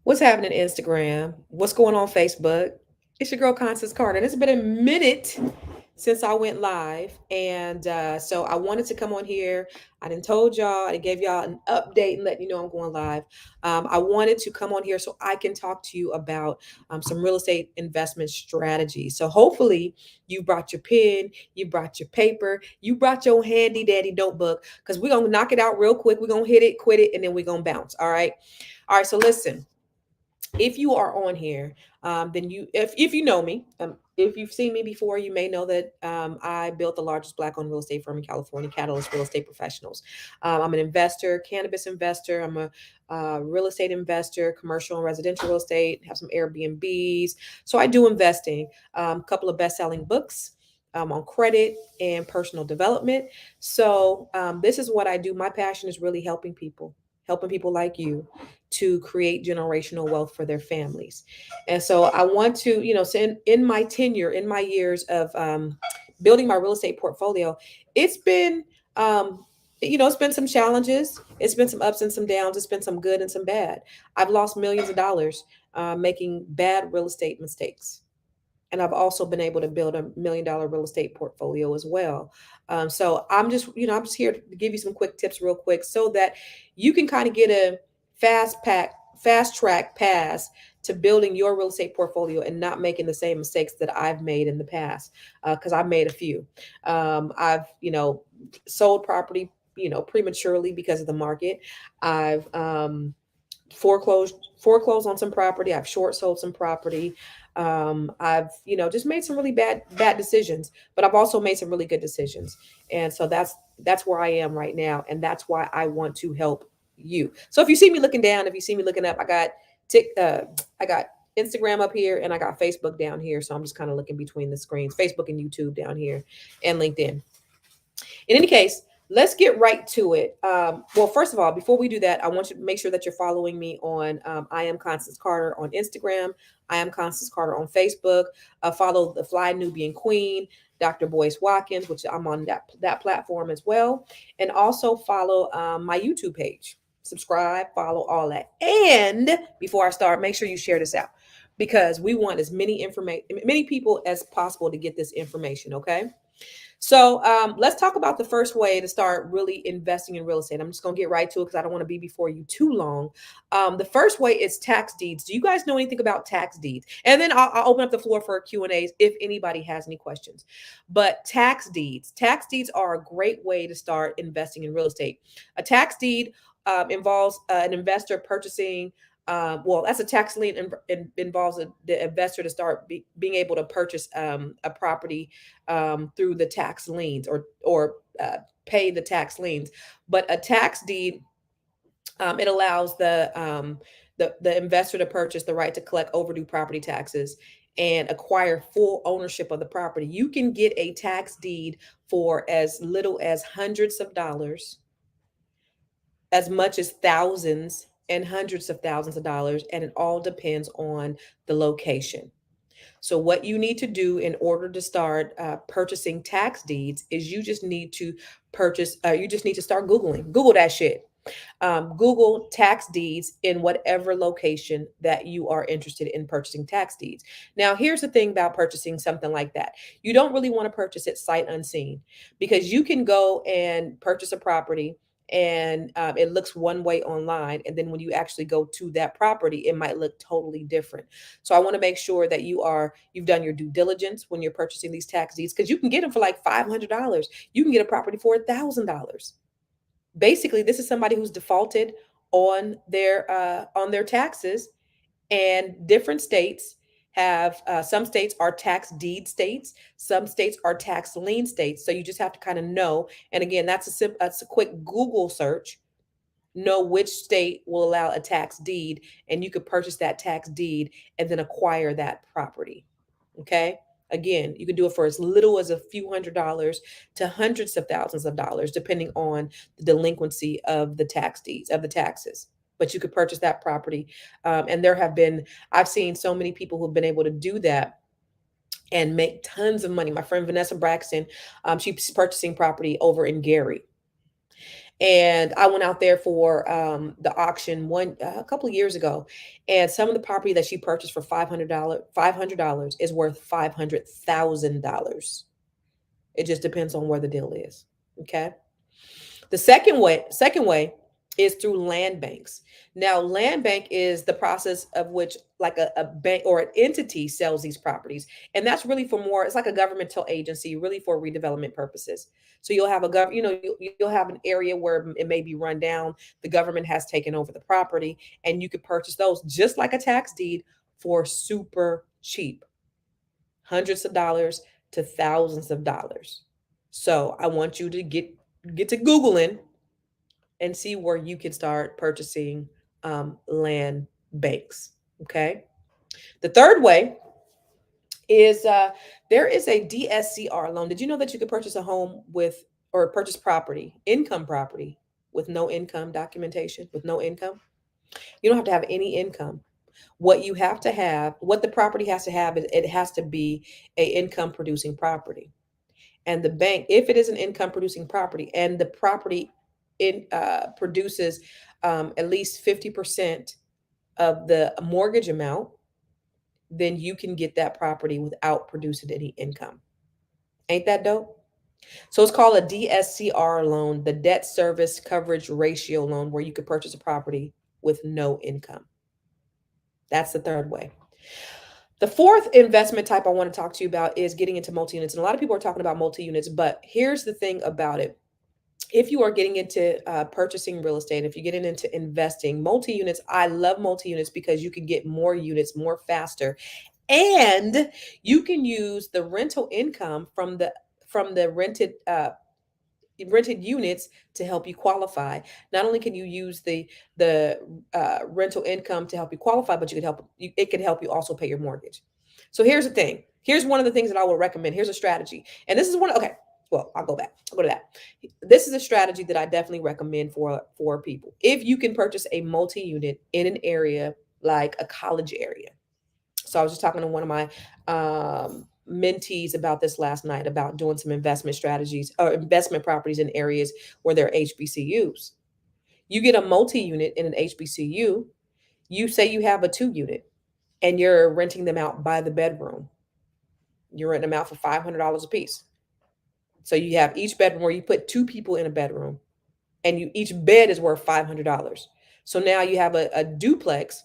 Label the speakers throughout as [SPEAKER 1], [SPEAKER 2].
[SPEAKER 1] What's happening Instagram? What's going on Facebook? It's your girl Constance Carter. And it's been a minute since I went live. And so I wanted to come on here. I done told y'all, I gave y'all an update and letting you know I'm going live. I wanted to come on here so I can talk to you about some real estate investment strategies. So hopefully you brought your pen, you brought your paper, you brought your handy dandy notebook, because we're going to knock it out real quick. We're going to hit it, quit it, and then we're going to bounce. All right. All right. So listen, if you are on here, then if you know me, if you've seen me before, you may know that I built the largest Black-owned real estate firm in California, Catalyst Real Estate Professionals. I'm an investor, cannabis investor. I'm a real estate investor, commercial and residential real estate. Have some Airbnbs, so I do investing. A couple of best-selling books. On credit and personal development. So this is what I do. My passion is really helping people like you to create generational wealth for their families. And so I want to, so in my tenure, in my years of building my real estate portfolio, it's been, it's been some challenges. It's been some ups and some downs. It's been some good and some bad. I've lost millions of dollars making bad real estate mistakes. And I've also been able to build $1 million real estate portfolio as well. So I'm just here to give you some quick tips real quick so that you can kind of get a fast pack, fast track pass to building your real estate portfolio and not making the same mistakes that I've made in the past. Cause I've made a few. I've, sold property, prematurely because of the market. I've, foreclosed on some property. I've short sold some property. I've just made some really bad decisions, but I've also made some really good decisions. And so that's where I am right now, and that's why I want to help you. So if you see me looking down, if you see me looking up, I got Instagram up here and I got Facebook down here. So I'm just kind of looking between the screens, Facebook and YouTube down here, and LinkedIn. In any case, let's get right to it. Well, first of all, before we do that, I want you to make sure that you're following me on I am Constance Carter on Instagram. I am Constance Carter on Facebook. Follow the Fly Nubian Queen, Dr. Boyce Watkins, which I'm on that platform as well. And also follow my YouTube page. Subscribe, follow all that. And before I start, make sure you share this out because we want as many people as possible to get this information, okay? So let's talk about the first way to start really investing in real estate. I'm just going to get right to it because I don't want to be before you too long. The first way is tax deeds. Do you guys know anything about tax deeds? And then I'll open up the floor for Q&As if anybody has any questions. But tax deeds are a great way to start investing in real estate. A tax deed involves an investor purchasing that's a tax lien involves the investor to start being able to purchase a property through the tax liens or pay the tax liens. But a tax deed, it allows the investor to purchase the right to collect overdue property taxes and acquire full ownership of the property. You can get a tax deed for as little as hundreds of dollars, as much as thousands and hundreds of thousands of dollars, and it all depends on the location. So, what you need to do in order to start purchasing tax deeds is you just need to you just need to start Google that shit. Google tax deeds in whatever location that you are interested in purchasing tax deeds. Now, here's the thing about purchasing something like that. You don't really want to purchase it sight unseen because you can go and purchase a property and it looks one way online, and then when you actually go to that property it might look totally different. So I want to make sure that you've done your due diligence when you're purchasing these tax deeds, because you can get them for like $500. You can get a property for $1,000. Basically, this is somebody who's defaulted on their taxes, and different states have some states are tax deed states, some states are tax lien states. So you just have to kind of know. And again, that's a quick Google search. Know which state will allow a tax deed, and you could purchase that tax deed and then acquire that property. Okay. Again, you can do it for as little as a few $100s to hundreds of thousands of dollars, depending on the delinquency of the tax deeds, of the taxes. But you could purchase that property. And I've seen so many people who've been able to do that and make tons of money. My friend Vanessa Braxton, she's purchasing property over in Gary. And I went out there for the auction a couple of years ago, and some of the property that she purchased for $500 is worth $500,000. It just depends on where the deal is. Okay. The second way is through land banks. Now, land bank is the process of which like a bank or an entity sells these properties. And that's really for more, it's like a governmental agency, really for redevelopment purposes. So you'll have you'll have an area where it may be run down. The government has taken over the property, and you could purchase those just like a tax deed for super cheap, hundreds of dollars to thousands of dollars. So I want you to get to Googling and see where you can start purchasing land banks. Okay. The third way is there is a DSCR loan. Did you know that you could purchase a home with or purchase property, income property, with no income documentation, with no income? You don't have to have any income. What you have to have, what the property has to have, is it has to be a income producing property. And the bank, if it is an income producing property and the property produces at least 50% of the mortgage amount, then you can get that property without producing any income. Ain't that dope? So it's called a DSCR loan, the debt service coverage ratio loan, where you could purchase a property with no income. That's the third way. The fourth investment type I want to talk to you about is getting into multi units. And a lot of people are talking about multi units, but here's the thing about it. If you are getting into purchasing real estate, if you're getting into investing, multi units, I love multi units because you can get more units more faster, and you can use the rental income from the rented units to help you qualify. Not only can you use the rental income to help you qualify, but it can help you also pay your mortgage. So here's the thing. Here's one of the things that I would recommend. Here's a strategy, and this is one. Okay, well, I'll go back. I'll go to that. This is a strategy that I definitely recommend for people. If you can purchase a multi-unit in an area like a college area. So I was just talking to one of my mentees about this last night about doing some investment strategies or investment properties in areas where there are HBCUs. You get a multi-unit in an HBCU. You say you have a 2 unit and you're renting them out by the bedroom. You're renting them out for $500 a piece. So you have each bedroom where you put 2 people in a bedroom, and each bed is worth $500. So now you have a duplex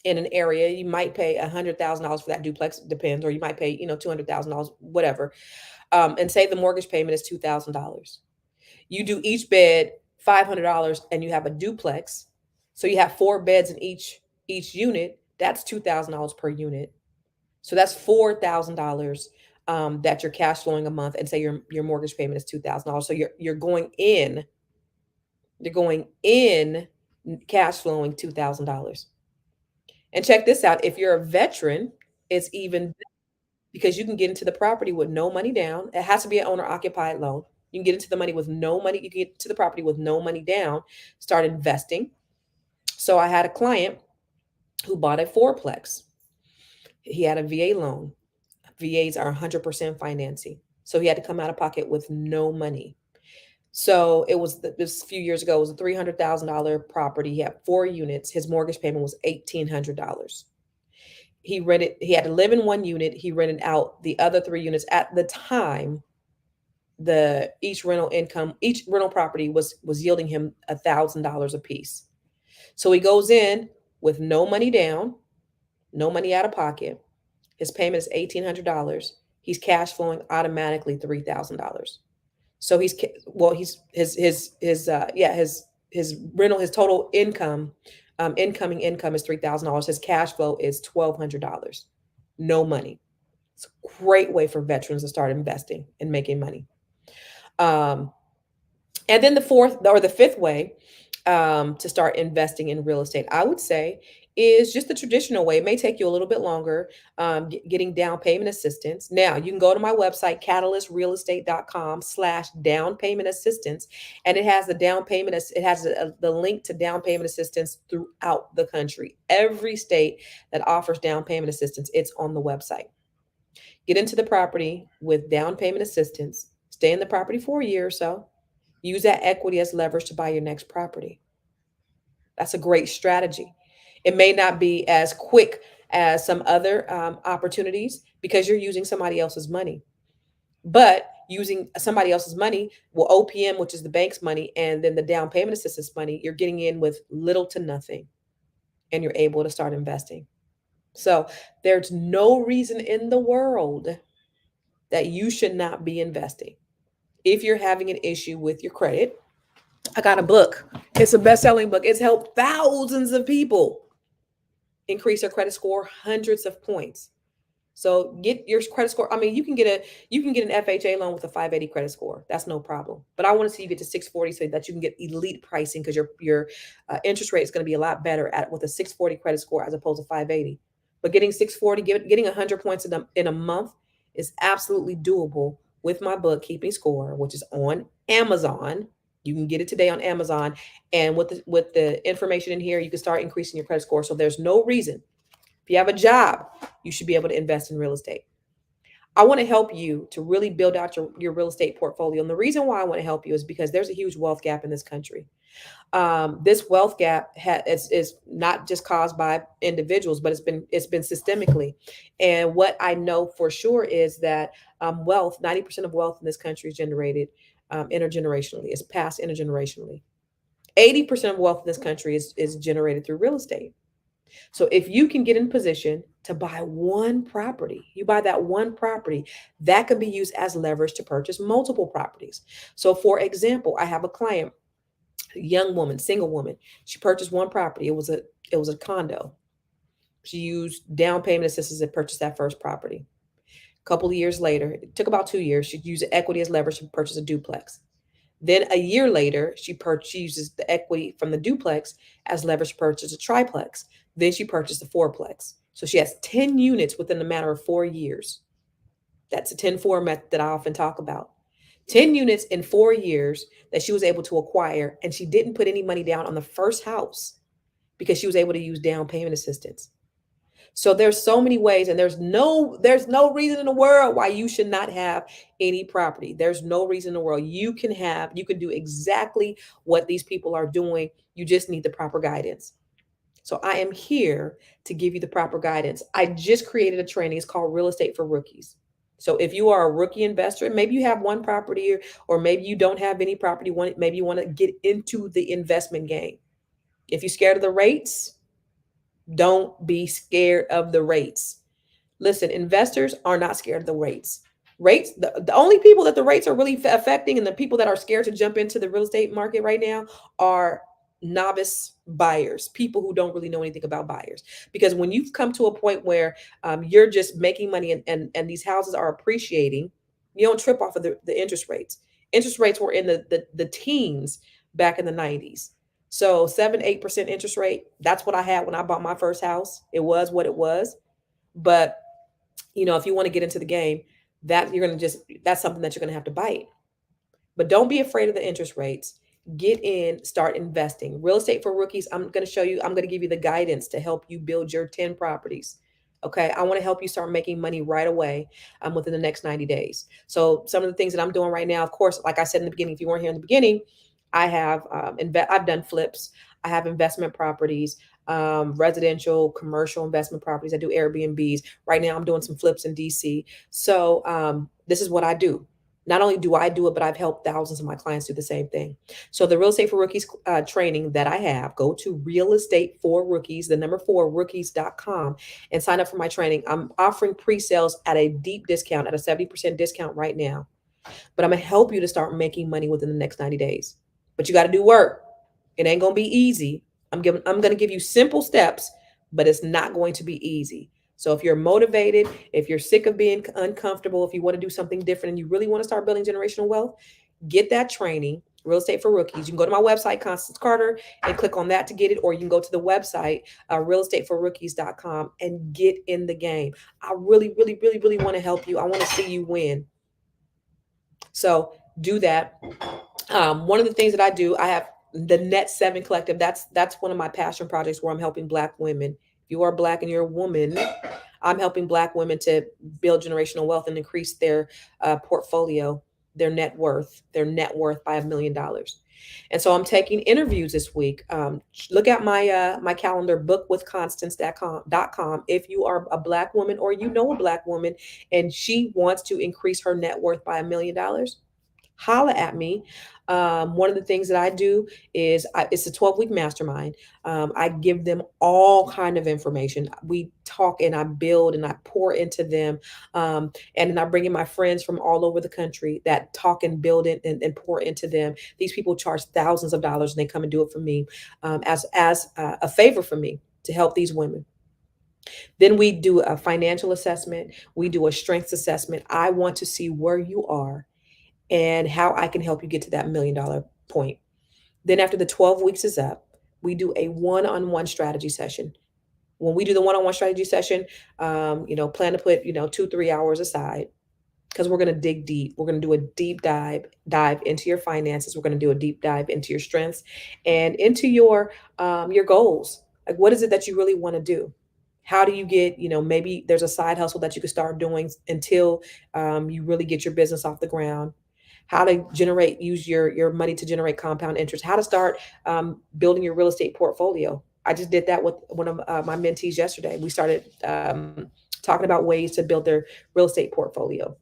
[SPEAKER 1] in an area. You might pay $100,000 for that duplex, depends, or you might pay $200,000, whatever. And say the mortgage payment is $2,000. You do each bed $500, and you have a duplex. So you have 4 beds in each unit. That's $2,000 per unit. So that's $4,000 that you're cash flowing a month, and say your mortgage payment is $2,000. So you're going in cash flowing $2,000. And check this out. If you're a veteran, it's even because you can get into the property with no money down. It has to be an owner occupied loan. You can get into the money with no money. You can get to the property with no money down, start investing. So I had a client who bought a fourplex. He had a VA loan. VAs are 100% financing. So he had to come out of pocket with no money. So it was this few years ago, it was a $300,000 property. He had 4 units. His mortgage payment was $1,800. He had to live in 1 unit. He rented out the other 3 units. At the time, each rental property was yielding him $1,000 a piece. So he goes in with no money down, no money out of pocket. His payment is $1,800. He's cash flowing automatically $3,000. So his rental, his total income, incoming income is $3,000. His cash flow is $1,200. No money. It's a great way for veterans to start investing and making money. And then the fourth or the fifth way to start investing in real estate, I would say, is just the traditional way. It may take you a little bit longer, getting down payment assistance. Now, you can go to my website, catalystrealestate.com/down payment assistance, and it has the link to down payment assistance throughout the country. Every state that offers down payment assistance, it's on the website. Get into the property with down payment assistance, stay in the property for a year or so, Use that equity as leverage to buy your next property. That's a great strategy. It may not be as quick as some other opportunities because you're using somebody else's money, but using somebody else's money, well, OPM, which is the bank's money, and then the down payment assistance money, you're getting in with little to nothing and you're able to start investing. So there's no reason in the world that you should not be investing. If you're having an issue with your credit, I got a book. It's a best-selling book. It's helped thousands of people increase their credit score hundreds of points. So get your credit score. I mean, you can get an FHA loan with a 580 credit score. That's no problem. But I want to see you get to 640 so that you can get elite pricing because your interest rate is going to be a lot better at with a 640 credit score as opposed to 580. But getting 640, getting 100 points in a month is absolutely doable with my bookkeeping score, which is on Amazon. You can get it today on Amazon, and with the information in here, you can start increasing your credit score. So there's no reason if you have a job, you should be able to invest in real estate. I want to help you to really build out your real estate portfolio. And the reason why I want to help you is because there's a huge wealth gap in this country. This wealth gap is not just caused by individuals, but it's been systemically. And what I know for sure is that 90% of wealth in this country is generated intergenerationally. It's passed intergenerationally. 80% of wealth in this country is generated through real estate. So if you can get in position to buy one property, you buy that one property, that can be used as leverage to purchase multiple properties. So for example, I have a client, a young woman, single woman. She purchased one property. It was a condo. She used down payment assistance to purchase that first property. A couple of years later, it took about 2 years, she used equity as leverage to purchase a duplex. Then a year later, she uses the equity from the duplex as leverage to purchase a triplex. Then she purchased a fourplex. So she has 10 units within a matter of 4 years. That's a 10-4 method that I often talk about. 10 units in 4 years that she was able to acquire, and she didn't put any money down on the first house because she was able to use down payment assistance. So there's so many ways, and there's no reason in the world why you should not have any property. There's no reason in the world. You can do exactly what these people are doing. You just need the proper guidance. So I am here to give you the proper guidance. I just created a training. It's called Real Estate for Rookies. So if you are a rookie investor, maybe you have one property, or maybe you don't have any property, maybe you want to get into the investment game. If you're scared of the rates, don't be scared of the rates. Listen, investors are not scared of the rates. The only people that the rates are really affecting, and the people that are scared to jump into the real estate market right now, are novice buyers, people who don't really know anything about buyers. Because when you've come to a point where you're just making money, and these houses are appreciating, you don't trip off of the interest rates. Interest rates were in the teens back in the 90s. So 7-8% interest rate, that's what I had when I bought my first house. It was what it was. But if you want to get into the game, that's something that you're gonna have to bite. But don't be afraid of the interest rates. Get in, start investing. Real estate for rookies. I'm going to give you the guidance to help you build your 10 properties. Okay. I want to help you start making money right away within the next 90 days. So some of the things that I'm doing right now, of course, like I said in the beginning, if you weren't here in the beginning, I've done flips. I have investment properties, residential, commercial investment properties. I do Airbnbs. Right now I'm doing some flips in DC. So this is what I do. Not only do I do it, but I've helped thousands of my clients do the same thing. So the Real Estate for Rookies training that I have, go to Real Estate for Rookies, the number 4 rookies.com, and sign up for my training. I'm offering pre-sales at a deep discount, at a 70% discount right now. But I'm going to help you to start making money within the next 90 days. But you got to do work. It ain't going to be easy. I'm going to give you simple steps, but it's not going to be easy. So if you're motivated, if you're sick of being uncomfortable, if you want to do something different and you really want to start building generational wealth, get that training, Real Estate for Rookies. You can go to my website, Constance Carter, and click on that to get it, or you can go to the website, realestateforrookies.com, and get in the game. I really, really, really, really want to help you. I want to see you win. So do that. One of the things that I do, I have the Net 7 Collective. That's one of my passion projects where I'm helping Black women. If you are Black and you're a woman, I'm helping Black women to build generational wealth and increase their portfolio. their net worth by $1 million. And so I'm taking interviews this week. Look at my calendar, bookwithconstance.com. If you are a Black woman or you know a Black woman and she wants to increase her net worth by $1 million, holla at me. One of the things that I do is it's a 12-week mastermind. I give them all kind of information. We talk and I build and I pour into them. And then I bring in my friends from all over the country that talk and build it and pour into them. These people charge thousands of dollars and they come and do it for me, as a favor for me to help these women. Then we do a financial assessment. We do a strengths assessment. I want to see where you are and how I can help you get to that $1 million point. Then after the 12 weeks is up, we do a one-on-one strategy session. When we do the one-on-one strategy session, plan to put, 2, 3 hours aside because we're going to dig deep. We're going to do a deep dive into your finances. We're going to do a deep dive into your strengths and into your goals. Like, what is it that you really want to do? How do you get, maybe there's a side hustle that you could start doing until you really get your business off the ground. How to use your money to generate compound interest. How to start building your real estate portfolio. I just did that with one of my mentees yesterday. We started talking about ways to build their real estate portfolio.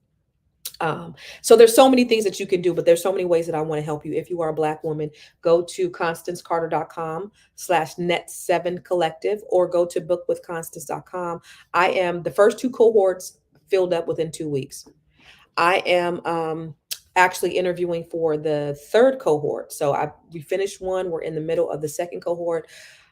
[SPEAKER 1] So there's so many things that you can do, but there's so many ways that I want to help you. If you are a Black woman, go to constancecarter.com/net7collective or go to bookwithconstance.com. I am the first two cohorts filled up within 2 weeks. I am actually interviewing for the third cohort. So we finished one. We're in the middle of the second cohort.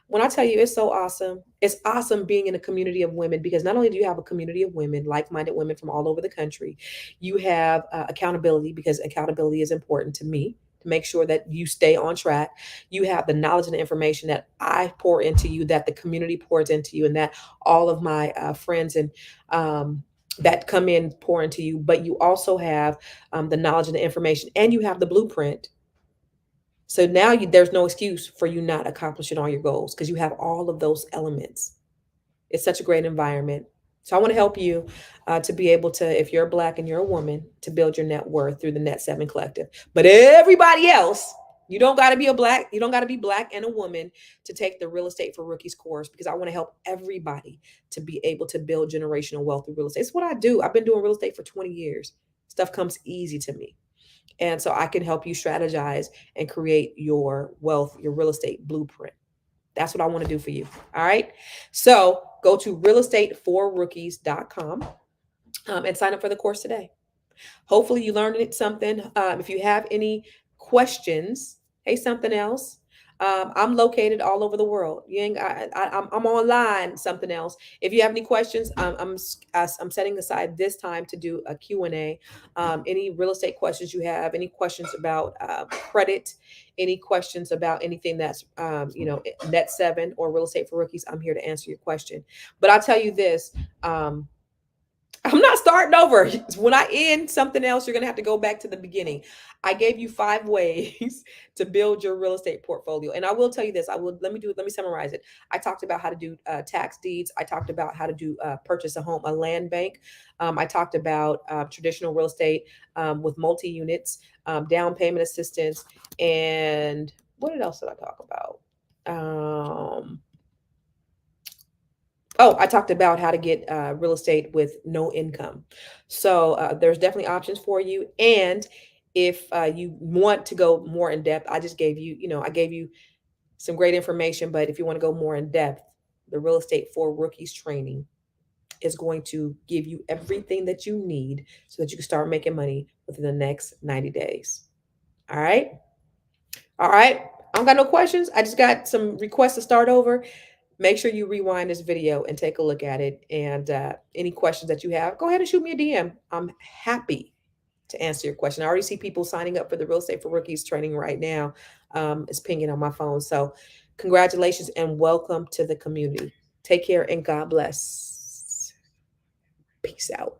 [SPEAKER 1] When I tell you it's so awesome, it's awesome being in a community of women because not only do you have a community of women, like-minded women from all over the country, you have accountability because accountability is important to me to make sure that you stay on track. You have the knowledge and the information that I pour into you, that the community pours into you, and that all of my friends and that come in pour into you. But you also have the knowledge and the information, and you have the blueprint. So now there's no excuse for you not accomplishing all your goals because you have all of those elements. It's such a great environment. So I want to help you to be able to, if you're Black and you're a woman, to build your net worth through the Net 7 Collective. But everybody else, you don't got to be you don't got to be Black and a woman to take the Real Estate for Rookies course because I want to help everybody to be able to build generational wealth through real estate. It's what I do. I've been doing real estate for 20 years. Stuff comes easy to me. And so I can help you strategize and create your wealth, your real estate blueprint. That's what I want to do for you. All right. So go to realestateforrookies.com and sign up for the course today. Hopefully you learned something. If you have any questions, hey, something else. I'm located all over the world. I'm online. Something else. If you have any questions, I'm setting aside this time to do a Q&A. Any real estate questions you have, any questions about credit, any questions about anything that's Net 7 or Real Estate for Rookies, I'm here to answer your question. But I'll tell you this. I'm not starting over. When I end something else, you're going to have to go back to the beginning. I gave you 5 ways to build your real estate portfolio. And I will tell you this. Let me summarize it. I talked about how to do tax deeds. I talked about how to do purchase a home, a land bank. I talked about traditional real estate with multi-units, down payment assistance. And what else did I talk about? I talked about how to get real estate with no income. So there's definitely options for you. And if you want to go more in depth, I gave you some great information. But if you want to go more in depth, the Real Estate for Rookies training is going to give you everything that you need so that you can start making money within the next 90 days. All right. All right. I don't got no questions. I just got some requests to start over. Make sure you rewind this video and take a look at it. And any questions that you have, go ahead and shoot me a DM. I'm happy to answer your question. I already see people signing up for the Real Estate for Rookies training right now. It's pinging on my phone. So congratulations and welcome to the community. Take care and God bless. Peace out.